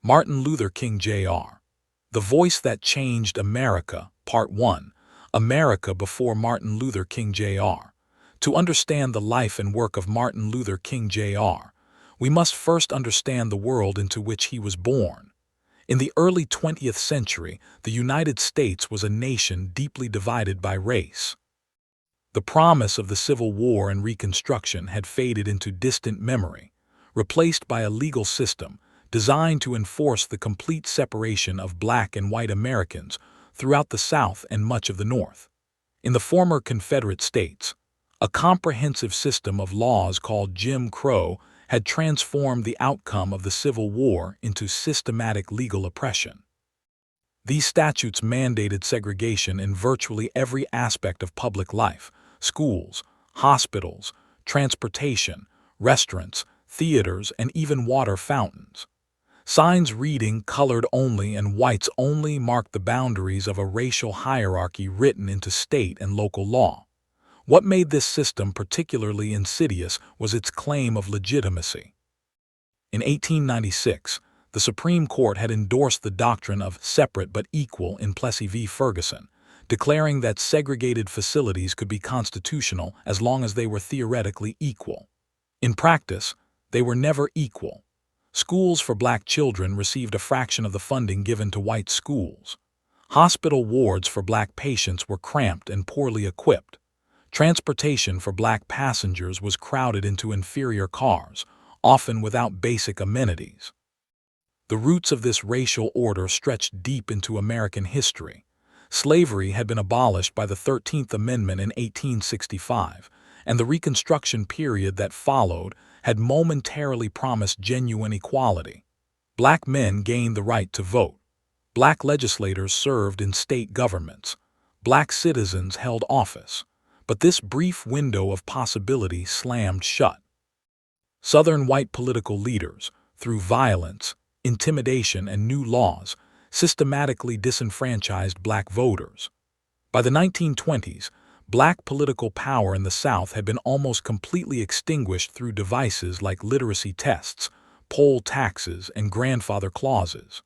Martin Luther King Jr. The Voice That Changed America, Part 1. America Before Martin Luther King Jr. To understand the life and work of Martin Luther King Jr., we must first understand the world into which he was born. In the early 20th century, the United States was a nation deeply divided by race. The promise of the Civil War and Reconstruction had faded into distant memory, replaced by a legal system designed to enforce the complete separation of black and white Americans throughout the South and much of the North. In the former Confederate states, a comprehensive system of laws called Jim Crow had transformed the outcome of the Civil War into systematic legal oppression. These statutes mandated segregation in virtually every aspect of public life: schools, hospitals, transportation, restaurants, theaters, and even water fountains. Signs reading "colored only" and "whites only" marked the boundaries of a racial hierarchy written into state and local law. What made this system particularly insidious was its claim of legitimacy. In 1896, the Supreme Court had endorsed the doctrine of separate but equal in Plessy v. Ferguson, declaring that segregated facilities could be constitutional as long as they were theoretically equal. In practice, they were never equal. Schools for black children received a fraction of the funding given to white schools. Hospital wards for black patients were cramped and poorly equipped. Transportation for black passengers was crowded into inferior cars, often without basic amenities. The roots of this racial order stretched deep into American history. Slavery had been abolished by the 13th Amendment in 1865, and the Reconstruction period that followed had momentarily promised genuine equality. Black men gained the right to vote. Black legislators served in state governments. Black citizens held office. But this brief window of possibility slammed shut. Southern white political leaders, through violence, intimidation, and new laws, systematically disenfranchised black voters. By the 1920s, black political power in the South had been almost completely extinguished through devices like literacy tests, poll taxes, and grandfather clauses.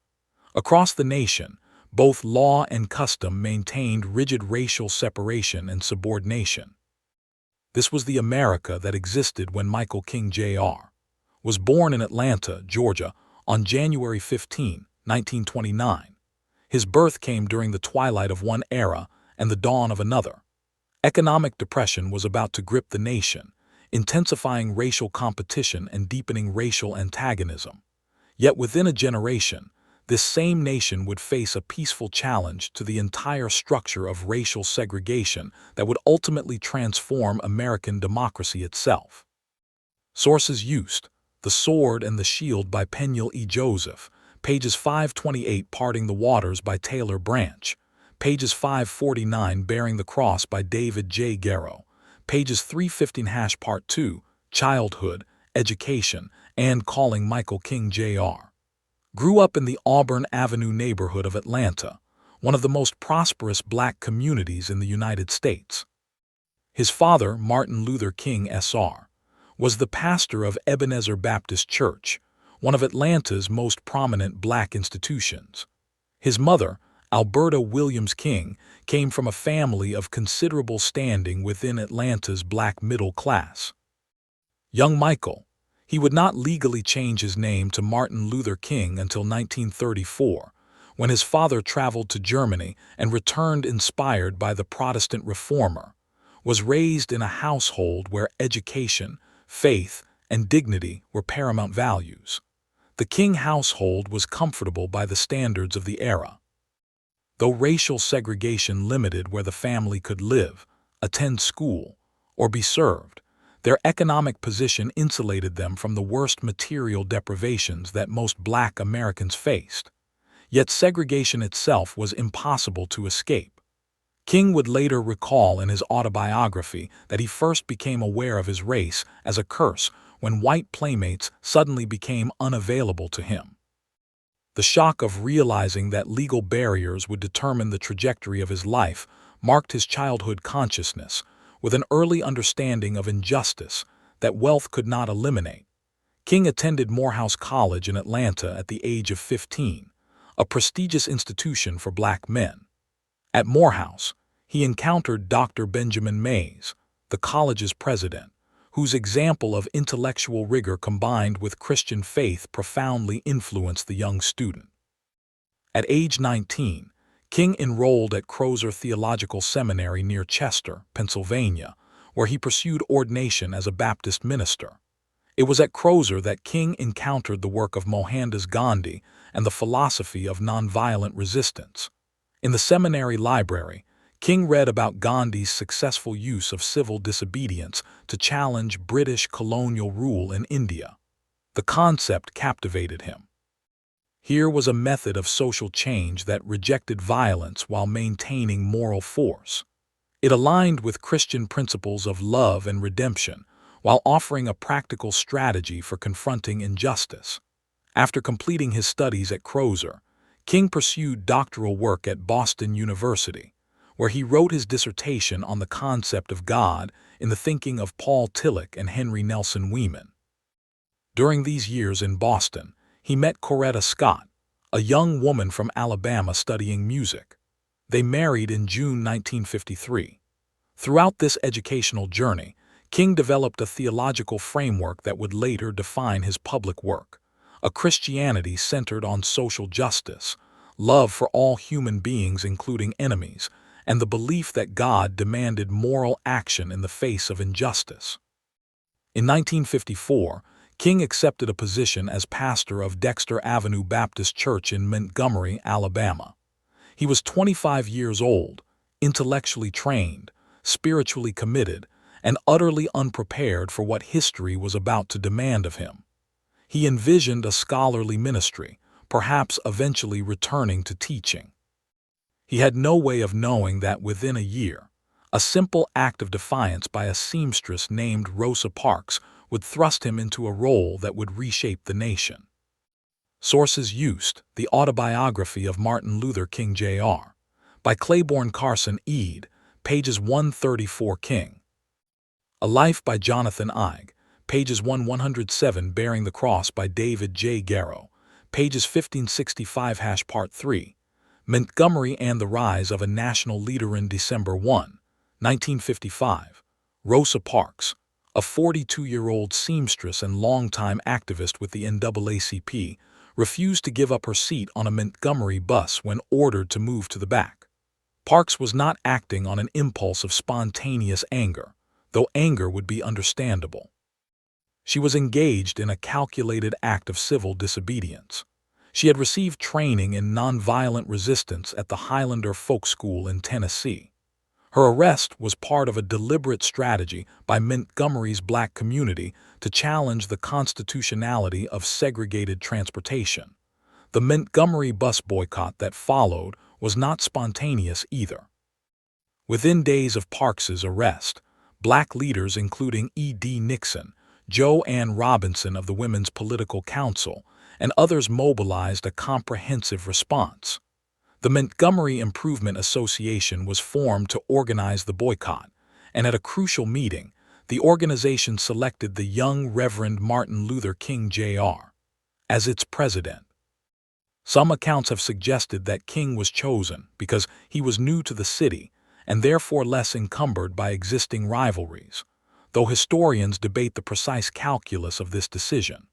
Across the nation, both law and custom maintained rigid racial separation and subordination. This was the America that existed when Michael King Jr. was born in Atlanta, Georgia, on January 15, 1929. His birth came during the twilight of one era and the dawn of another. Economic depression was about to grip the nation, intensifying racial competition and deepening racial antagonism. Yet within a generation, this same nation would face a peaceful challenge to the entire structure of racial segregation that would ultimately transform American democracy itself. Sources used: The Sword and the Shield by Peniel E. Joseph, pages 528. Parting the Waters by Taylor Branch, pages 549. Bearing the Cross by David J. Garrow, pages 315. Part 2, Childhood, Education, and Calling Michael King Jr. Grew up in the Auburn Avenue neighborhood of Atlanta, one of the most prosperous black communities in the United States. His father, Martin Luther King Sr., was the pastor of Ebenezer Baptist Church, one of Atlanta's most prominent black institutions. His mother, Alberta Williams King, came from a family of considerable standing within Atlanta's black middle class. Young Michael, he would not legally change his name to Martin Luther King until 1934, when his father traveled to Germany and returned inspired by the Protestant reformer, was raised in a household where education, faith, and dignity were paramount values. The King household was comfortable by the standards of the era. Though racial segregation limited where the family could live, attend school, or be served, their economic position insulated them from the worst material deprivations that most black Americans faced. Yet segregation itself was impossible to escape. King would later recall in his autobiography that he first became aware of his race as a curse when white playmates suddenly became unavailable to him. The shock of realizing that legal barriers would determine the trajectory of his life marked his childhood consciousness, with an early understanding of injustice that wealth could not eliminate. King attended Morehouse College in Atlanta at the age of 15, a prestigious institution for black men. At Morehouse, he encountered Dr. Benjamin Mays, the college's president, whose example of intellectual rigor combined with Christian faith profoundly influenced the young student. At age 19, King enrolled at Crozer Theological Seminary near Chester, Pennsylvania, where he pursued ordination as a Baptist minister. It was at Crozer that King encountered the work of Mohandas Gandhi and the philosophy of nonviolent resistance. In the seminary library, King read about Gandhi's successful use of civil disobedience to challenge British colonial rule in India. The concept captivated him. Here was a method of social change that rejected violence while maintaining moral force. It aligned with Christian principles of love and redemption, while offering a practical strategy for confronting injustice. After completing his studies at Crozer, King pursued doctoral work at Boston University, where he wrote his dissertation on the concept of God in the thinking of Paul Tillich and Henry Nelson Weeman. During these years in Boston, he met Coretta Scott, a young woman from Alabama studying music. They married in June 1953. Throughout this educational journey, King developed a theological framework that would later define his public work, a Christianity centered on social justice, love for all human beings including enemies, and the belief that God demanded moral action in the face of injustice. In 1954, King accepted a position as pastor of Dexter Avenue Baptist Church in Montgomery, Alabama. He was 25 years old, intellectually trained, spiritually committed, and utterly unprepared for what history was about to demand of him. He envisioned a scholarly ministry, perhaps eventually returning to teaching. He had no way of knowing that within a year, a simple act of defiance by a seamstress named Rosa Parks would thrust him into a role that would reshape the nation. Sources used: The Autobiography of Martin Luther King Jr. by Claiborne Carson Ede, pages 134. King. A Life by Jonathan Eig, pages 107. Bearing the Cross by David J. Garrow, pages 1565. Part 3. Montgomery and the Rise of a National Leader. In December 1, 1955, Rosa Parks, a 42-year-old seamstress and longtime activist with the NAACP, refused to give up her seat on a Montgomery bus when ordered to move to the back. Parks was not acting on an impulse of spontaneous anger, though anger would be understandable. She was engaged in a calculated act of civil disobedience. She had received training in nonviolent resistance at the Highlander Folk School in Tennessee. Her arrest was part of a deliberate strategy by Montgomery's black community to challenge the constitutionality of segregated transportation. The Montgomery Bus Boycott that followed was not spontaneous either. Within days of Parks's arrest, black leaders including E.D. Nixon, Jo Ann Robinson of the Women's Political Council, and others mobilized a comprehensive response. The Montgomery Improvement Association was formed to organize the boycott, and at a crucial meeting, the organization selected the young Reverend Martin Luther King Jr. as its president. Some accounts have suggested that King was chosen because he was new to the city and therefore less encumbered by existing rivalries, though historians debate the precise calculus of this decision.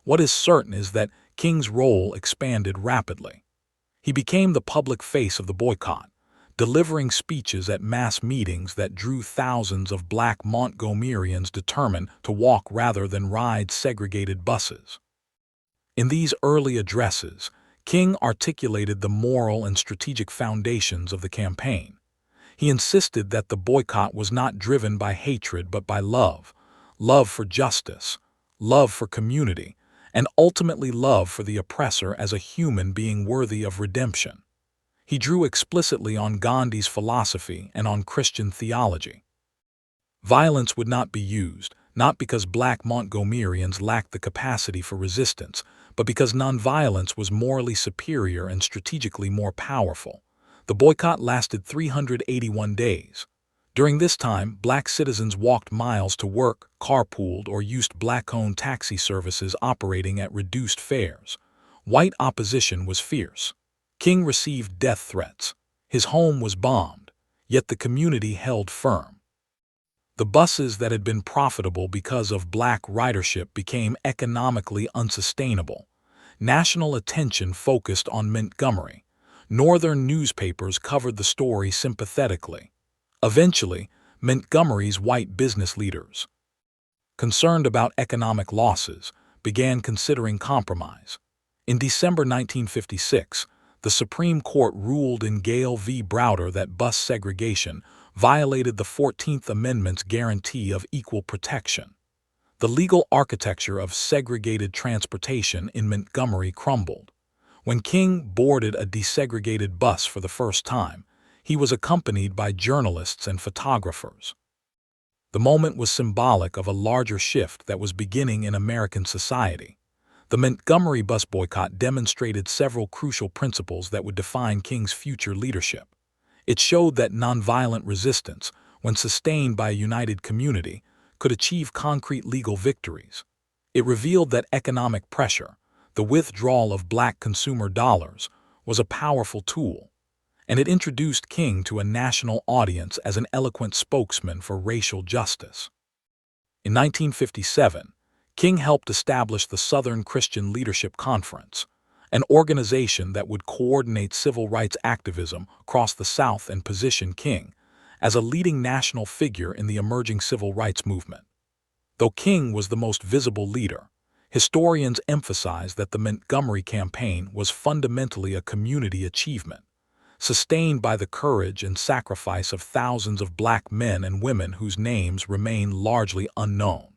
What is certain is that King's role expanded rapidly. He became the public face of the boycott, delivering speeches at mass meetings that drew thousands of black Montgomeryans determined to walk rather than ride segregated buses. In these early addresses, King articulated the moral and strategic foundations of the campaign. He insisted that the boycott was not driven by hatred but by love, love for justice, love for community, and ultimately love for the oppressor as a human being worthy of redemption. He drew explicitly on Gandhi's philosophy and on Christian theology. Violence would not be used, not because black Montgomeryans lacked the capacity for resistance, but because nonviolence was morally superior and strategically more powerful. The boycott lasted 381 days. During this time, black citizens walked miles to work, carpooled, or used black-owned taxi services operating at reduced fares. White opposition was fierce. King received death threats. His home was bombed, yet the community held firm. The buses that had been profitable because of black ridership became economically unsustainable. National attention focused on Montgomery. Northern newspapers covered the story sympathetically. Eventually, Montgomery's white business leaders, concerned about economic losses, began considering compromise. In December 1956, the Supreme Court ruled in Gale v. Browder that bus segregation violated the 14th Amendment's guarantee of equal protection. The legal architecture of segregated transportation in Montgomery crumbled. When King boarded a desegregated bus for the first time, he was accompanied by journalists and photographers. The moment was symbolic of a larger shift that was beginning in American society. The Montgomery Bus Boycott demonstrated several crucial principles that would define King's future leadership. It showed that nonviolent resistance, when sustained by a united community, could achieve concrete legal victories. It revealed that economic pressure, the withdrawal of black consumer dollars, was a powerful tool, and it introduced King to a national audience as an eloquent spokesman for racial justice. In 1957, King helped establish the Southern Christian Leadership Conference, an organization that would coordinate civil rights activism across the South and position King as a leading national figure in the emerging civil rights movement. Though King was the most visible leader, historians emphasize that the Montgomery Campaign was fundamentally a community achievement, sustained by the courage and sacrifice of thousands of black men and women whose names remain largely unknown.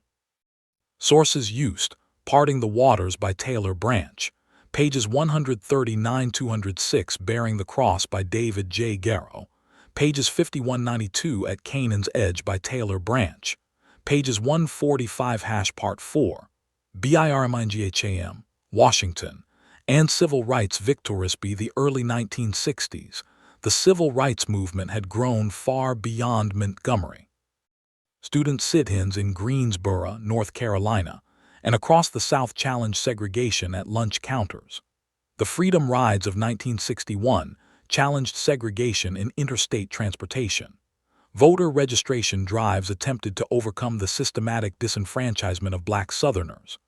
Sources used: Parting the Waters by Taylor Branch, pages 139–206, Bearing the Cross by David J. Garrow, pages 51–92, At Canaan's Edge by Taylor Branch, pages 145 Part 4, Birmingham, Washington, and Civil Rights Victoriously. The early 1960s, the civil rights movement had grown far beyond Montgomery. Student sit-ins in Greensboro, North Carolina, and across the South challenged segregation at lunch counters. The Freedom Rides of 1961 challenged segregation in interstate transportation. Voter registration drives attempted to overcome the systematic disenfranchisement of black Southerners.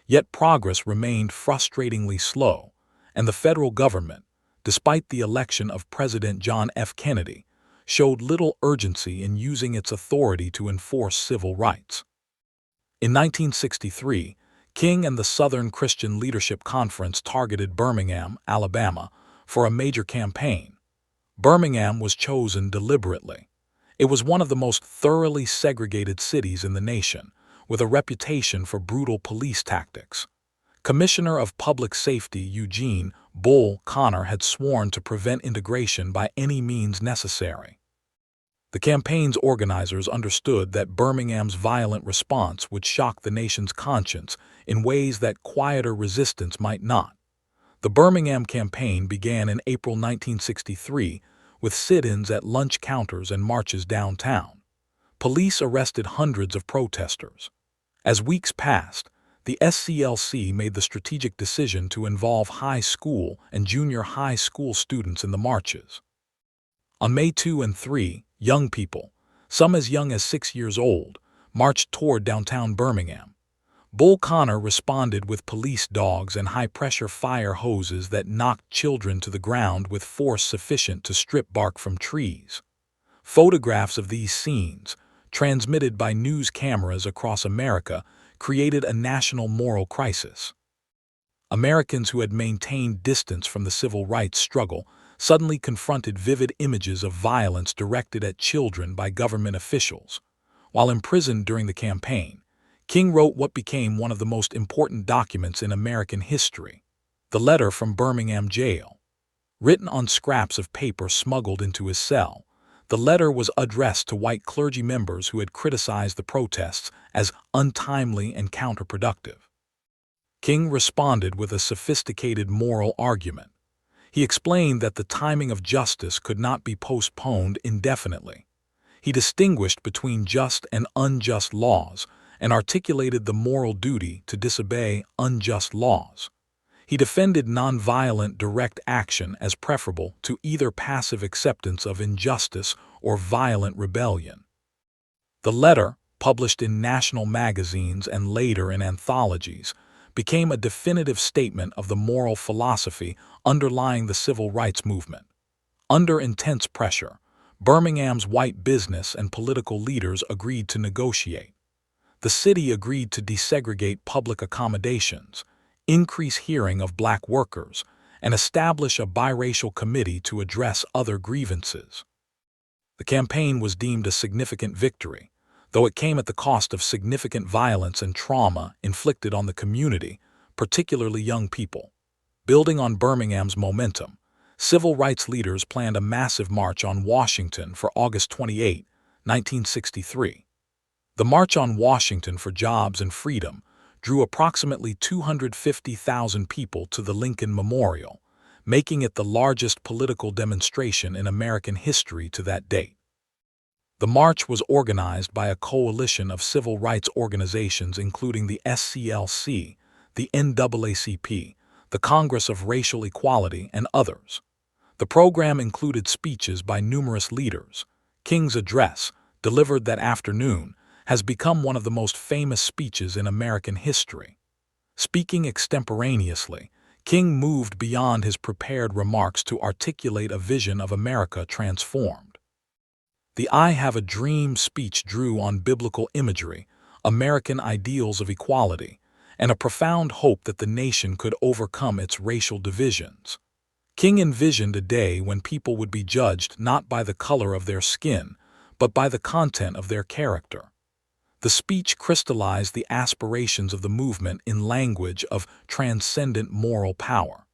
Yet progress remained frustratingly slow, and the federal government, despite the election of President John F. Kennedy, showed little urgency in using its authority to enforce civil rights. In 1963, King and the Southern Christian Leadership Conference targeted Birmingham, Alabama, for a major campaign. Birmingham was chosen deliberately. It was one of the most thoroughly segregated cities in the nation, with a reputation for brutal police tactics. Commissioner of Public Safety Eugene "Bull" Connor had sworn to prevent integration by any means necessary. The campaign's organizers understood that Birmingham's violent response would shock the nation's conscience in ways that quieter resistance might not. The Birmingham Campaign began in April 1963 with sit-ins at lunch counters and marches downtown. Police arrested hundreds of protesters. As weeks passed, the SCLC made the strategic decision to involve high school and junior high school students in the marches. On May 2 and 3, young people, some as young as 6 years old, marched toward downtown Birmingham. Bull Connor responded with police dogs and high-pressure fire hoses that knocked children to the ground with force sufficient to strip bark from trees. Photographs of these scenes, transmitted by news cameras across America, created a national moral crisis. Americans who had maintained distance from the civil rights struggle suddenly confronted vivid images of violence directed at children by government officials. While imprisoned during the campaign, King wrote what became one of the most important documents in American history, the letter from Birmingham Jail. Written on scraps of paper smuggled into his cell, the letter was addressed to white clergy members who had criticized the protests as untimely and counterproductive. King responded with a sophisticated moral argument. He explained that the timing of justice could not be postponed indefinitely. He distinguished between just and unjust laws and articulated the moral duty to disobey unjust laws. He defended nonviolent direct action as preferable to either passive acceptance of injustice or violent rebellion. The letter, published in national magazines and later in anthologies, became a definitive statement of the moral philosophy underlying the civil rights movement. Under intense pressure, Birmingham's white business and political leaders agreed to negotiate. The city agreed to desegregate public accommodations, increase hearing of black workers, and establish a biracial committee to address other grievances. The campaign was deemed a significant victory, though it came at the cost of significant violence and trauma inflicted on the community, particularly young people. Building on Birmingham's momentum, civil rights leaders planned a massive march on Washington for August 28, 1963. The March on Washington for Jobs and Freedom drew approximately 250,000 people to the Lincoln Memorial, making it the largest political demonstration in American history to that date. The march was organized by a coalition of civil rights organizations including the SCLC, the NAACP, the Congress of Racial Equality, and others. The program included speeches by numerous leaders. King's address, delivered that afternoon, has become one of the most famous speeches in American history. Speaking extemporaneously, King moved beyond his prepared remarks to articulate a vision of America transformed. The "I Have a Dream" speech drew on biblical imagery, American ideals of equality, and a profound hope that the nation could overcome its racial divisions. King envisioned a day when people would be judged not by the color of their skin, but by the content of their character. The speech crystallized the aspirations of the movement in language of transcendent moral power.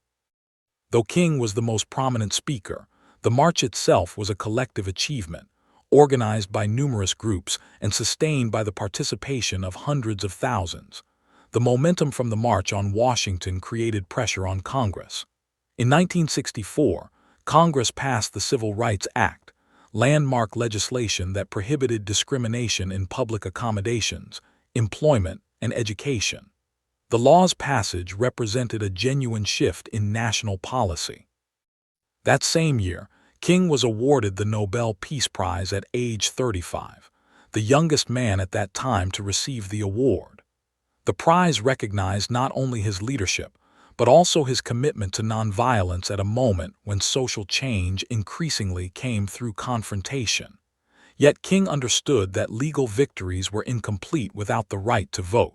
Though King was the most prominent speaker, the march itself was a collective achievement, organized by numerous groups and sustained by the participation of hundreds of thousands. The momentum from the March on Washington created pressure on Congress. In 1964, Congress passed the Civil Rights Act, landmark legislation that prohibited discrimination in public accommodations, employment, and education. The law's passage represented a genuine shift in national policy. That same year, King was awarded the Nobel Peace Prize at age 35, the youngest man at that time to receive the award. The prize recognized not only his leadership, but also his commitment to nonviolence at a moment when social change increasingly came through confrontation. Yet King understood that legal victories were incomplete without the right to vote.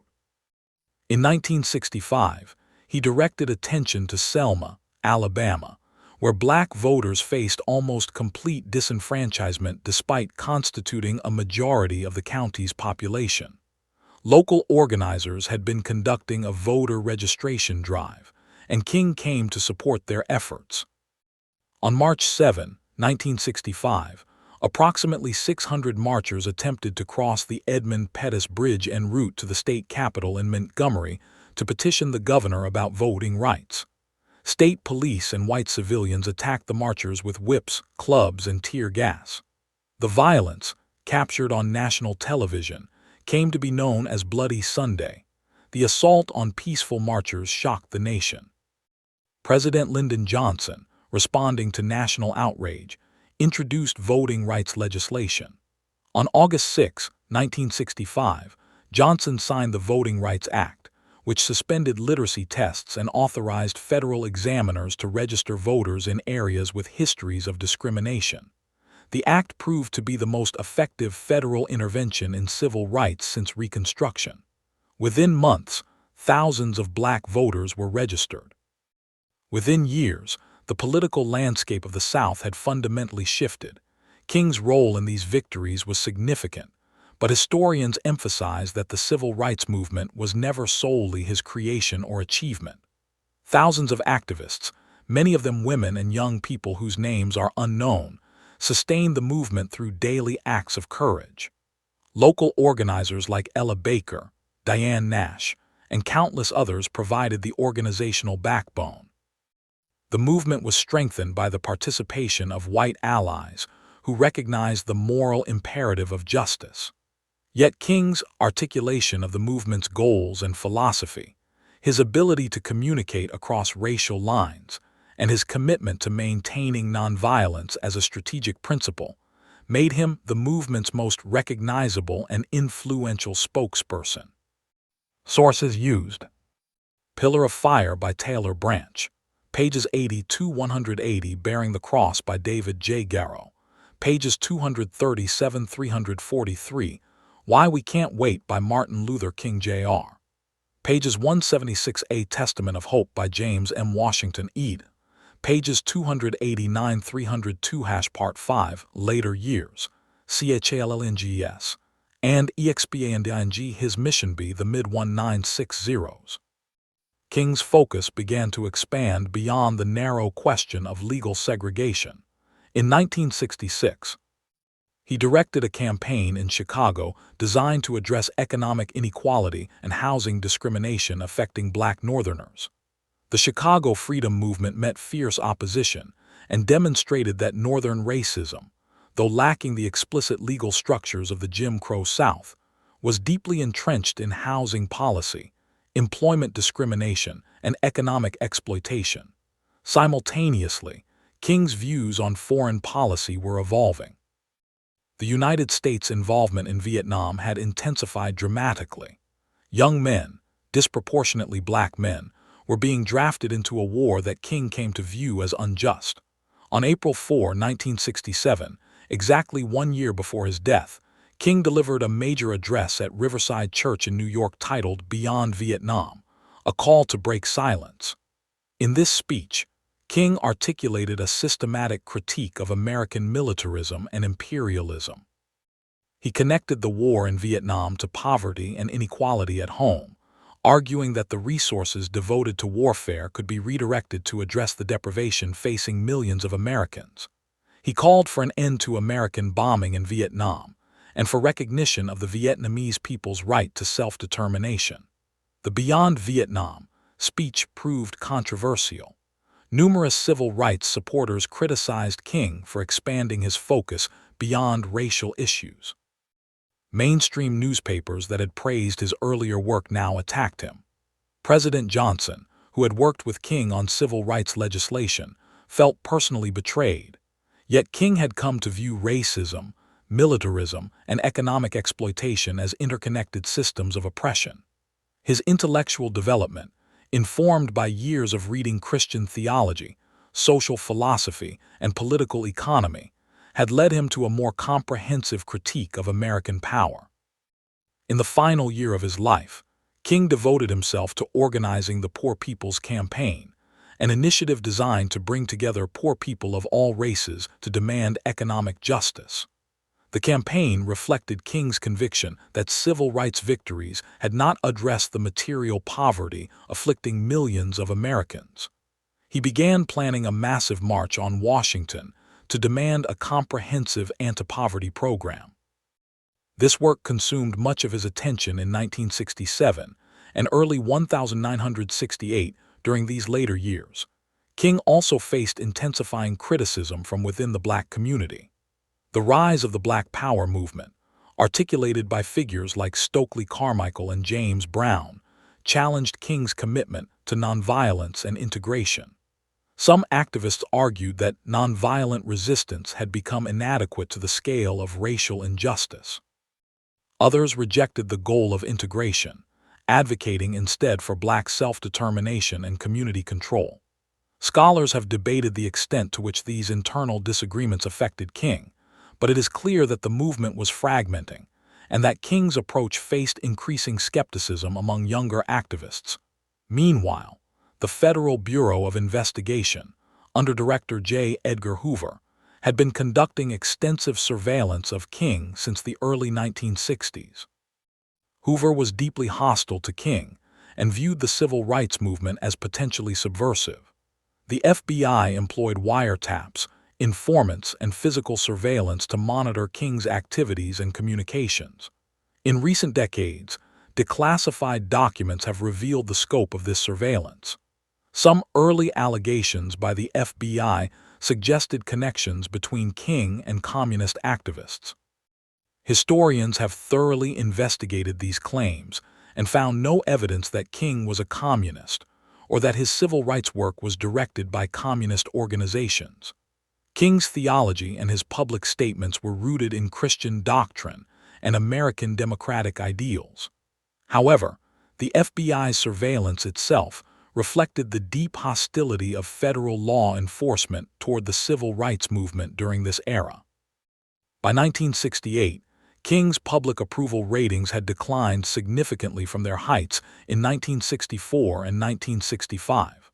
In 1965, he directed attention to Selma, Alabama, where black voters faced almost complete disenfranchisement despite constituting a majority of the county's population. Local organizers had been conducting a voter registration drive, and King came to support their efforts. On March 7, 1965, approximately 600 marchers attempted to cross the Edmund Pettus Bridge en route to the state capitol in Montgomery to petition the governor about voting rights. State police and white civilians attacked the marchers with whips, clubs, and tear gas. The violence, captured on national television, came to be known as Bloody Sunday. The assault on peaceful marchers shocked the nation. President Lyndon Johnson, responding to national outrage, introduced voting rights legislation. On August 6, 1965, Johnson signed the Voting Rights Act, which suspended literacy tests and authorized federal examiners to register voters in areas with histories of discrimination. The act proved to be the most effective federal intervention in civil rights since Reconstruction. Within months, thousands of black voters were registered. Within years, the political landscape of the South had fundamentally shifted. King's role in these victories was significant, but historians emphasize that the civil rights movement was never solely his creation or achievement. Thousands of activists, many of them women and young people whose names are unknown, sustained the movement through daily acts of courage. Local organizers like Ella Baker, Diane Nash, and countless others provided the organizational backbone. The movement was strengthened by the participation of white allies who recognized the moral imperative of justice. Yet King's articulation of the movement's goals and philosophy, his ability to communicate across racial lines, and his commitment to maintaining nonviolence as a strategic principle made him the movement's most recognizable and influential spokesperson. Sources used: Pillar of Fire by Taylor Branch, pages 80–180. Bearing the Cross by David J. Garrow, pages 237–343. Why We Can't Wait by Martin Luther King Jr., pages 176. A Testament of Hope by James M. Washington Ede, pages 289–302. Part 5, Later Years, CHALLNGS, and EXPANDING His Mission Be the Mid-1960s. King's focus began to expand beyond the narrow question of legal segregation. In 1966, he directed a campaign in Chicago designed to address economic inequality and housing discrimination affecting Black Northerners. The Chicago Freedom Movement met fierce opposition and demonstrated that Northern racism, though lacking the explicit legal structures of the Jim Crow South, was deeply entrenched in housing policy, employment discrimination, and economic exploitation. Simultaneously, King's views on foreign policy were evolving. The United States' involvement in Vietnam had intensified dramatically. Young men, disproportionately Black men, were being drafted into a war that King came to view as unjust. On April 4, 1967, exactly 1 year before his death, King delivered a major address at Riverside Church in New York titled Beyond Vietnam, a call to break silence. In this speech, King articulated a systematic critique of American militarism and imperialism. He connected the war in Vietnam to poverty and inequality at home, arguing that the resources devoted to warfare could be redirected to address the deprivation facing millions of Americans. He called for an end to American bombing in Vietnam and for recognition of the Vietnamese people's right to self-determination. The Beyond Vietnam speech proved controversial. Numerous civil rights supporters criticized King for expanding his focus beyond racial issues. Mainstream newspapers that had praised his earlier work now attacked him. President Johnson, who had worked with King on civil rights legislation, felt personally betrayed. Yet King had come to view racism, militarism, and economic exploitation as interconnected systems of oppression. His intellectual development, informed by years of reading Christian theology, social philosophy, and political economy, had led him to a more comprehensive critique of American power. In the final year of his life, King devoted himself to organizing the Poor People's Campaign, an initiative designed to bring together poor people of all races to demand economic justice. The campaign reflected King's conviction that civil rights victories had not addressed the material poverty afflicting millions of Americans. He began planning a massive march on Washington to demand a comprehensive anti-poverty program. This work consumed much of his attention in 1967 and early 1968. During these later years, King also faced intensifying criticism from within the Black community. The rise of the Black Power movement, articulated by figures like Stokely Carmichael and James Brown, challenged King's commitment to nonviolence and integration. Some activists argued that nonviolent resistance had become inadequate to the scale of racial injustice. Others rejected the goal of integration, advocating instead for Black self-determination and community control. Scholars have debated the extent to which these internal disagreements affected King, but it is clear that the movement was fragmenting and that King's approach faced increasing skepticism among younger activists. Meanwhile, the Federal Bureau of Investigation, under Director J. Edgar Hoover, had been conducting extensive surveillance of King since the early 1960s. Hoover was deeply hostile to King and viewed the civil rights movement as potentially subversive. The FBI employed wiretaps, informants, and physical surveillance to monitor King's activities and communications. In recent decades, declassified documents have revealed the scope of this surveillance. Some early allegations by the FBI suggested connections between King and communist activists. Historians have thoroughly investigated these claims and found no evidence that King was a communist or that his civil rights work was directed by communist organizations. King's theology and his public statements were rooted in Christian doctrine and American democratic ideals. However, the FBI's surveillance itself reflected the deep hostility of federal law enforcement toward the civil rights movement during this era. By 1968, King's public approval ratings had declined significantly from their heights in 1964 and 1965.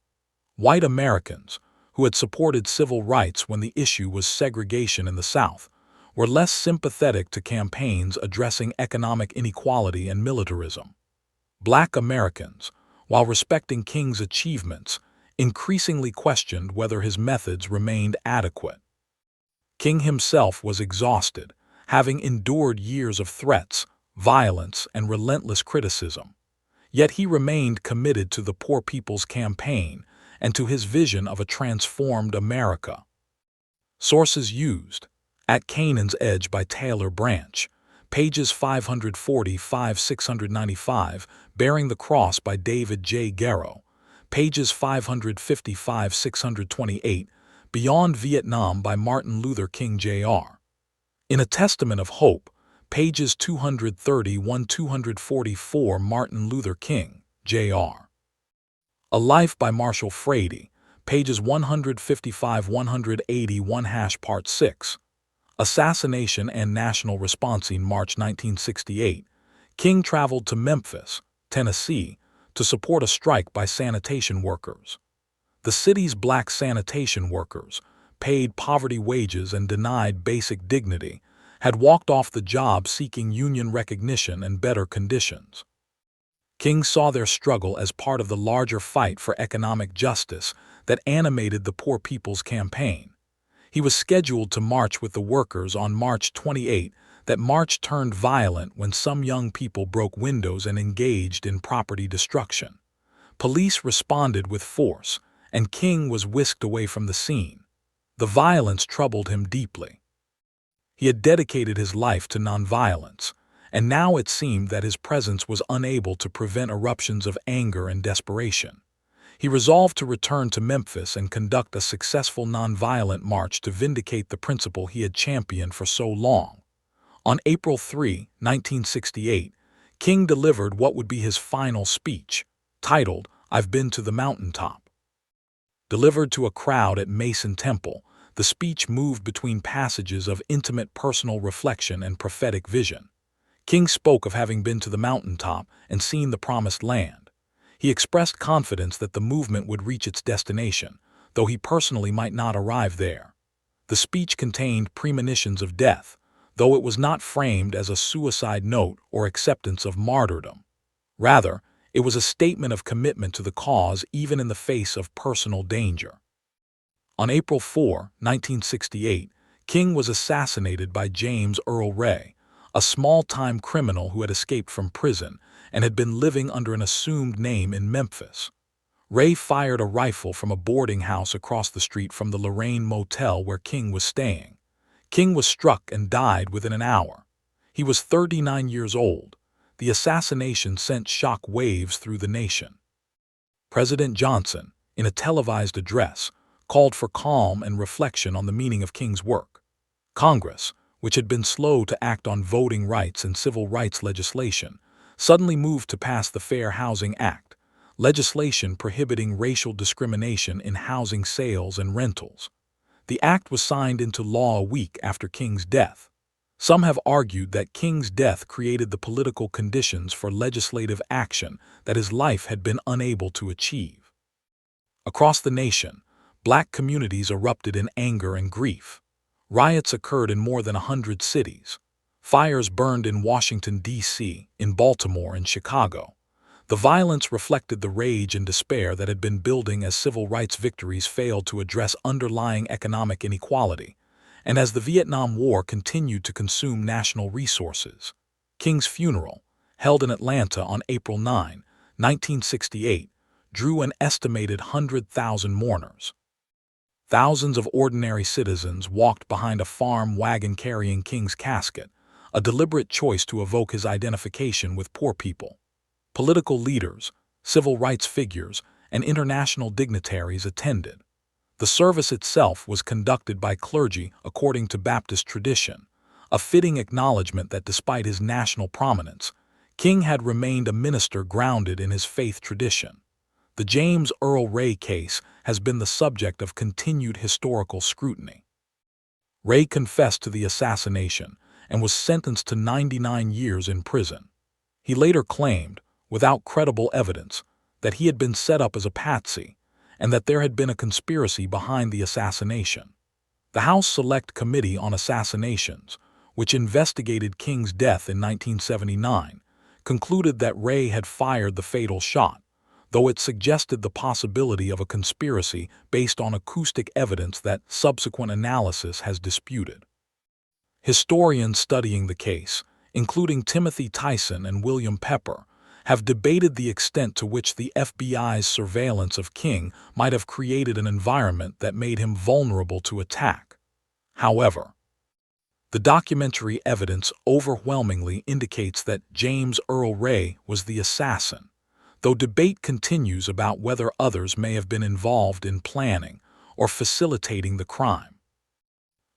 White Americans, who had supported civil rights when the issue was segregation in the South, were less sympathetic to campaigns addressing economic inequality and militarism. Black Americans, while respecting King's achievements, increasingly questioned whether his methods remained adequate. King himself was exhausted, having endured years of threats, violence, and relentless criticism. Yet he remained committed to the Poor People's Campaign and to his vision of a transformed America. Sources used: At Canaan's Edge by Taylor Branch, pages 545–695, Bearing the Cross by David J. Garrow, pages 555–628, Beyond Vietnam by Martin Luther King Jr. In A Testament of Hope, pages 231–244, Martin Luther King, Jr. A Life by Marshall Frady, pages 155–181, Part 6. Assassination and National Response. In March 1968, King traveled to Memphis, Tennessee, to support a strike by sanitation workers. The city's black sanitation workers, paid poverty wages and denied basic dignity, had walked off the job seeking union recognition and better conditions. King saw their struggle as part of the larger fight for economic justice that animated the Poor People's Campaign. He was scheduled to march with the workers on March 28. That march turned violent when some young people broke windows and engaged in property destruction. Police responded with force, and King was whisked away from the scene. The violence troubled him deeply. He had dedicated his life to nonviolence, and now it seemed that his presence was unable to prevent eruptions of anger and desperation. He resolved to return to Memphis and conduct a successful nonviolent march to vindicate the principle he had championed for so long. On April 3, 1968, King delivered what would be his final speech, titled, "I've Been to the Mountaintop." Delivered to a crowd at Mason Temple, the speech moved between passages of intimate personal reflection and prophetic vision. King spoke of having been to the mountaintop and seen the promised land. He expressed confidence that the movement would reach its destination, though he personally might not arrive there. The speech contained premonitions of death, though it was not framed as a suicide note or acceptance of martyrdom. Rather, it was a statement of commitment to the cause even in the face of personal danger. On April 4, 1968, King was assassinated by James Earl Ray, a small-time criminal who had escaped from prison and had been living under an assumed name in Memphis. Ray fired a rifle from a boarding house across the street from the Lorraine Motel where King was staying. King was struck and died within an hour. He was 39 years old. The assassination sent shock waves through the nation. President Johnson, in a televised address, called for calm and reflection on the meaning of King's work. Congress, which had been slow to act on voting rights and civil rights legislation, suddenly moved to pass the Fair Housing Act, legislation prohibiting racial discrimination in housing sales and rentals. The act was signed into law a week after King's death. Some have argued that King's death created the political conditions for legislative action that his life had been unable to achieve. Across the nation, black communities erupted in anger and grief. Riots occurred in more than 100 cities. Fires burned in Washington, D.C., in Baltimore, and Chicago. The violence reflected the rage and despair that had been building as civil rights victories failed to address underlying economic inequality, and as the Vietnam War continued to consume national resources. King's funeral, held in Atlanta on April 9, 1968, drew an estimated 100,000 mourners. Thousands of ordinary citizens walked behind a farm wagon carrying King's casket, a deliberate choice to evoke his identification with poor people. Political leaders, civil rights figures, and international dignitaries attended. The service itself was conducted by clergy according to Baptist tradition, a fitting acknowledgement that despite his national prominence, King had remained a minister grounded in his faith tradition. The James Earl Ray case has been the subject of continued historical scrutiny. Ray confessed to the assassination and was sentenced to 99 years in prison. He later claimed, without credible evidence, that he had been set up as a patsy and that there had been a conspiracy behind the assassination. The House Select Committee on Assassinations, which investigated King's death in 1979, concluded that Ray had fired the fatal shot, though it suggested the possibility of a conspiracy based on acoustic evidence that subsequent analysis has disputed. Historians studying the case, including Timothy Tyson and William Pepper, have debated the extent to which the FBI's surveillance of King might have created an environment that made him vulnerable to attack. However, the documentary evidence overwhelmingly indicates that James Earl Ray was the assassin, though debate continues about whether others may have been involved in planning or facilitating the crime.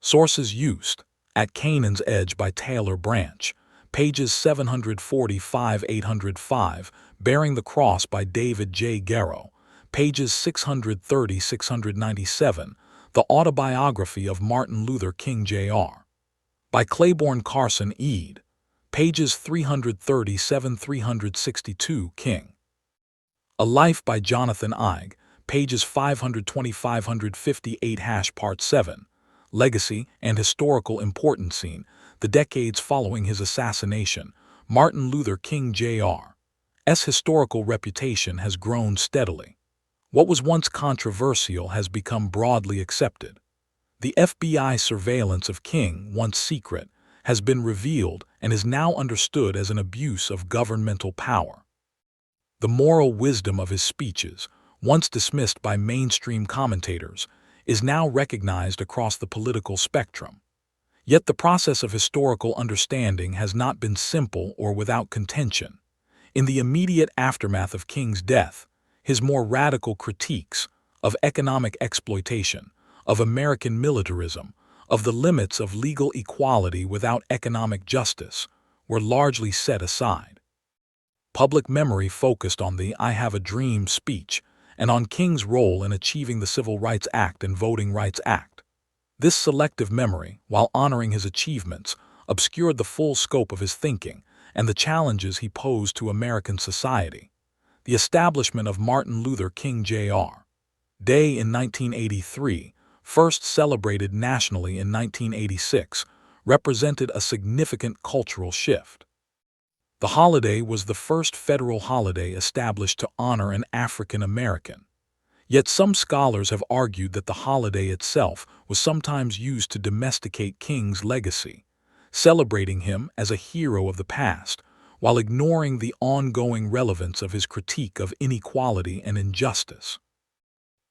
Sources used: At Canaan's Edge by Taylor Branch, pages 745–805, Bearing the Cross by David J. Garrow, pages 630–697, The Autobiography of Martin Luther King Jr. by Claiborne Carson Ede, pages 337–362, King. A Life by Jonathan Eig, pages 520–558, Part 7, Legacy and Historical Importance, the decades following his assassination, Martin Luther King Jr.'s historical reputation has grown steadily. What was once controversial has become broadly accepted. The FBI surveillance of King, once secret, has been revealed and is now understood as an abuse of governmental power. The moral wisdom of his speeches, once dismissed by mainstream commentators, is now recognized across the political spectrum. Yet the process of historical understanding has not been simple or without contention. In the immediate aftermath of King's death, his more radical critiques of economic exploitation, of American militarism, of the limits of legal equality without economic justice, were largely set aside. Public memory focused on the "I Have a Dream" speech and on King's role in achieving the Civil Rights Act and Voting Rights Act. This selective memory, while honoring his achievements, obscured the full scope of his thinking and the challenges he posed to American society. The establishment of Martin Luther King Jr. Day in 1983, first celebrated nationally in 1986, represented a significant cultural shift. The holiday was the first federal holiday established to honor an African American. Yet some scholars have argued that the holiday itself was sometimes used to domesticate King's legacy, celebrating him as a hero of the past, while ignoring the ongoing relevance of his critique of inequality and injustice.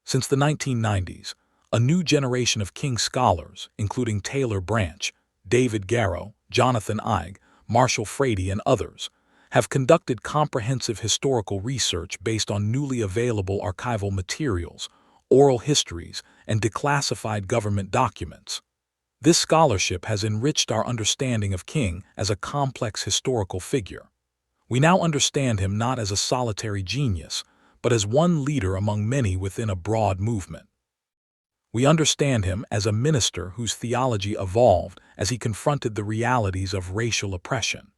Since the 1990s, a new generation of King scholars, including Taylor Branch, David Garrow, Jonathan Eig, Marshall Frady, and others, have conducted comprehensive historical research based on newly available archival materials, oral histories, and declassified government documents. This scholarship has enriched our understanding of King as a complex historical figure. We now understand him not as a solitary genius, but as one leader among many within a broad movement. We understand him as a minister whose theology evolved as he confronted the realities of racial oppression.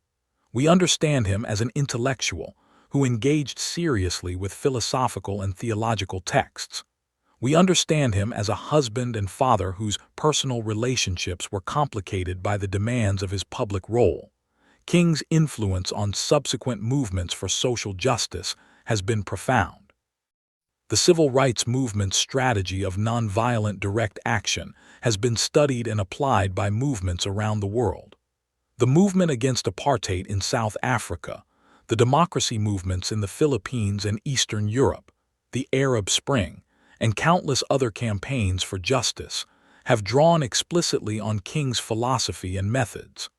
We understand him as an intellectual who engaged seriously with philosophical and theological texts. We understand him as a husband and father whose personal relationships were complicated by the demands of his public role. King's influence on subsequent movements for social justice has been profound. The civil rights movement's strategy of nonviolent direct action has been studied and applied by movements around the world. The movement against apartheid in South Africa, the democracy movements in the Philippines and Eastern Europe, the Arab Spring, and countless other campaigns for justice have drawn explicitly on King's philosophy and methods.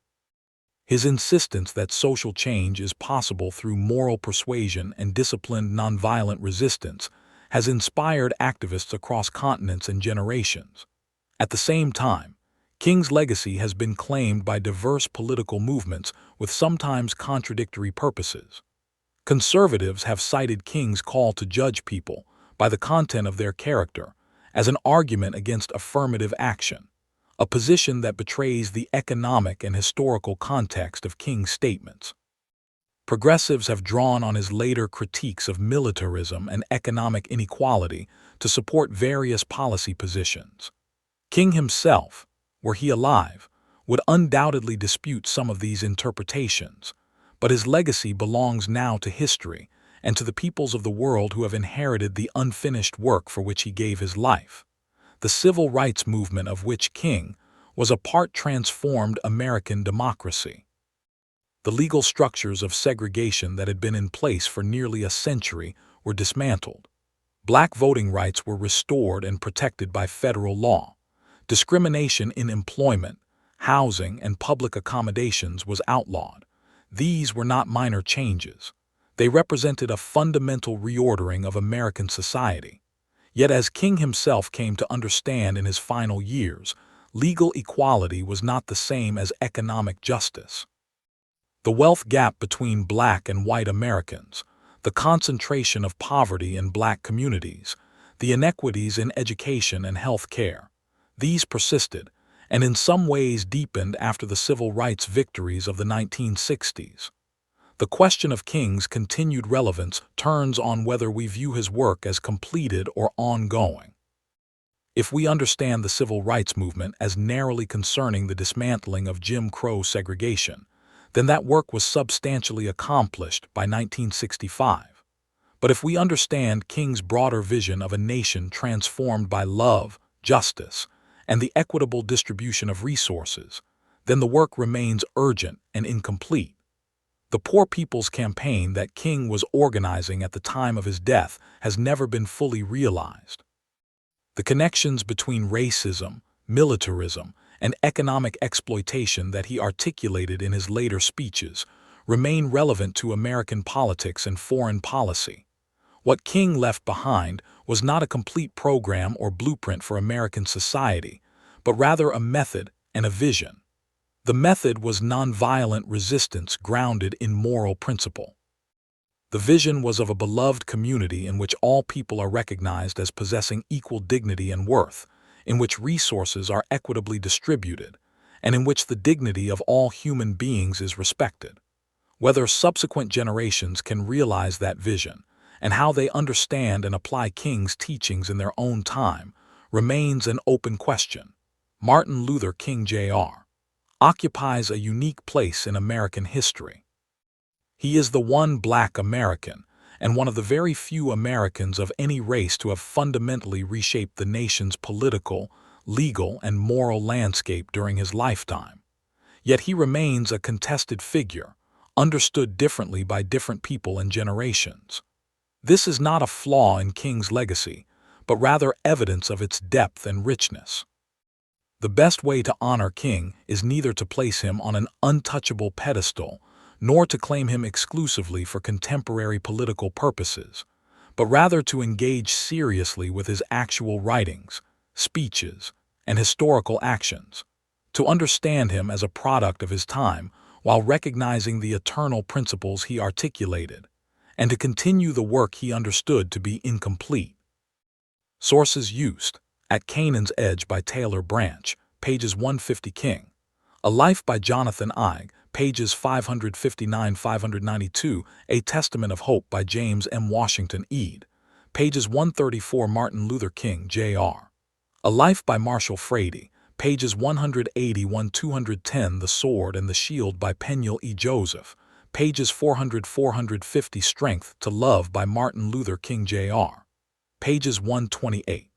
His insistence that social change is possible through moral persuasion and disciplined nonviolent resistance has inspired activists across continents and generations. At the same time, King's legacy has been claimed by diverse political movements with sometimes contradictory purposes. Conservatives have cited King's call to judge people by the content of their character as an argument against affirmative action, a position that betrays the economic and historical context of King's statements. Progressives have drawn on his later critiques of militarism and economic inequality to support various policy positions. King himself, were he alive, would undoubtedly dispute some of these interpretations, but his legacy belongs now to history and to the peoples of the world who have inherited the unfinished work for which he gave his life. The civil rights movement of which King was a part transformed American democracy. The legal structures of segregation that had been in place for nearly a century were dismantled. Black voting rights were restored and protected by federal law. Discrimination in employment, housing, and public accommodations was outlawed. These were not minor changes. They represented a fundamental reordering of American society. Yet as King himself came to understand in his final years, legal equality was not the same as economic justice. The wealth gap between black and white Americans, the concentration of poverty in black communities, the inequities in education and health care, these persisted, and in some ways deepened after the civil rights victories of the 1960s. The question of King's continued relevance turns on whether we view his work as completed or ongoing. If we understand the civil rights movement as narrowly concerning the dismantling of Jim Crow segregation, then that work was substantially accomplished by 1965. But if we understand King's broader vision of a nation transformed by love, justice, and the equitable distribution of resources, then the work remains urgent and incomplete. The Poor People's Campaign that King was organizing at the time of his death has never been fully realized. The connections between racism, militarism, and economic exploitation that he articulated in his later speeches remain relevant to American politics and foreign policy. What King left behind was not a complete program or blueprint for American society, but rather a method and a vision. The method was nonviolent resistance grounded in moral principle. The vision was of a beloved community in which all people are recognized as possessing equal dignity and worth, in which resources are equitably distributed, and in which the dignity of all human beings is respected. Whether subsequent generations can realize that vision, and how they understand and apply King's teachings in their own time, remains an open question. Martin Luther King Jr. occupies a unique place in American history. He is the one Black American, and one of the very few Americans of any race to have fundamentally reshaped the nation's political, legal, and moral landscape during his lifetime. Yet he remains a contested figure, understood differently by different people and generations. This is not a flaw in King's legacy, but rather evidence of its depth and richness. The best way to honor King is neither to place him on an untouchable pedestal, nor to claim him exclusively for contemporary political purposes, but rather to engage seriously with his actual writings, speeches, and historical actions, to understand him as a product of his time while recognizing the eternal principles he articulated, and to continue the work he understood to be incomplete. Sources used: At Canaan's Edge by Taylor Branch, pages 150. King, A Life by Jonathan Eig, pages 559–592. A Testament of Hope by James M. Washington Eade, pages 134. Martin Luther King Jr. A Life by Marshall Frady, pages 181–210. The Sword and the Shield by Peniel E. Joseph, pages 400–450. Strength to Love by Martin Luther King Jr., pages 128.